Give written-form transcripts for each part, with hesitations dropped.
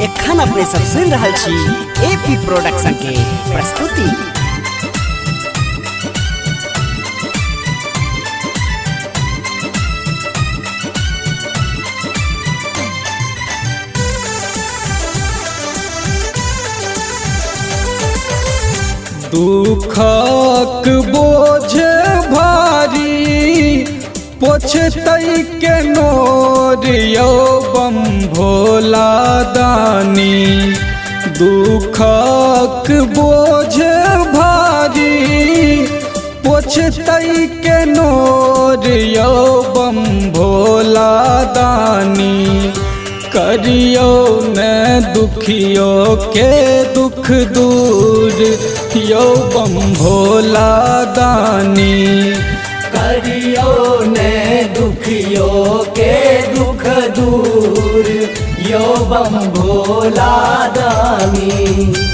एखन अपने सब सुन रहल छी एपी प्रोडक्शन के प्रस्तुति। दुखक बोझ भारी पोछतै के नोर यौ बम भोला दानी। दुखक बोझ भारी पोछतै के नोर यौ बम भोला दानी। करियो न दुखियो के दुख दूर यौ बम भोला दानी। करियो ने दुखियो के दुख दूर यो बम भोला दानी।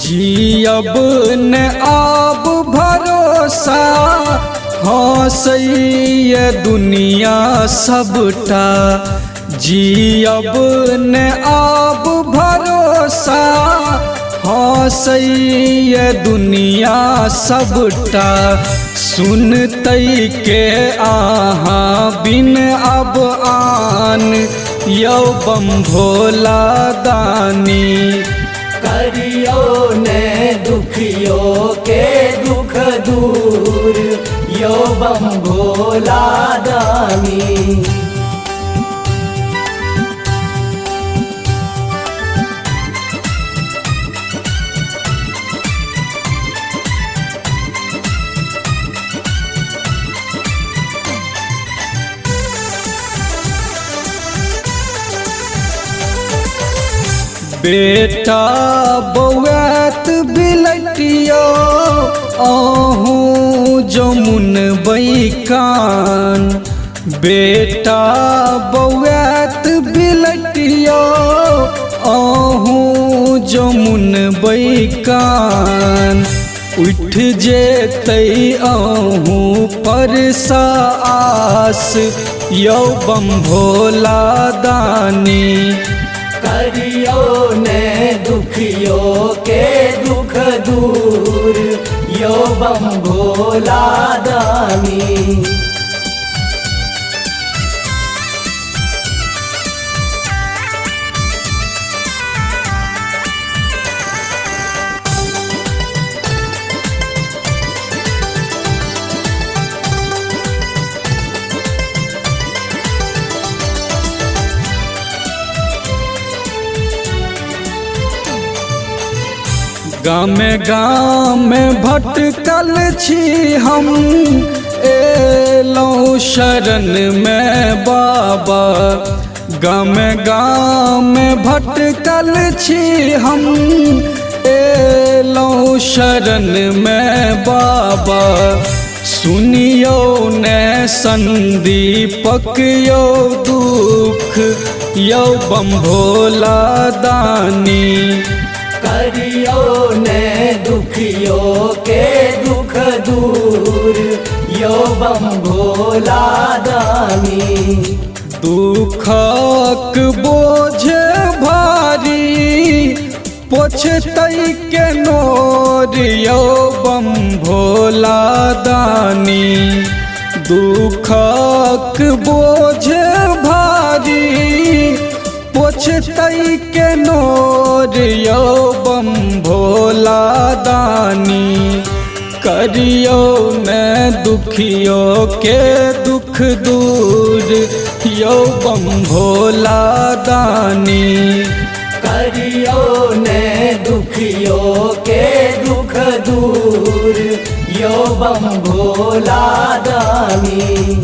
जियब न आब भरोसा हँसैय दुनिया सबटा। जियब न आब भरोसा हँसैय दुनिया सबटा। सुनतै के अहाँ बिन अब आन यौ बम भोला दानी। करियो ने दुखियो के दुख दूर यो बम भोला दानी। बेटा बौआत बिलटियो अहूँ जमुन बैकान। बेटा बौआत बिलटियो अहूँ जमुन बैकान। उठ जेतै अहूँ पर आस यौ बम भोला दानी। करियो ने दुखियो के दुख दूर यो बम भोला दानी। गाम गाम भटकल छी हम एलौं शरण में बाबा। गाम गाम भटकल छी हम एलौं शरण में बाबा। सुनियो ने संदीपक यौ दुख यौ बम भोला दानी। करियो ने दुखियो के दुख दूर यो बम भोला दानी। दुखक बोझ भारी पोछतै के नोर यौ बम भोला दानी। दुखक बोझ भारी पोछतै के नोर यौ बम भोला दानी। करियो न दुखियो के दुख दूर यौ बम भोला दानी। करियो ने दुखियो के दुख दूर यो बम भोला दानी।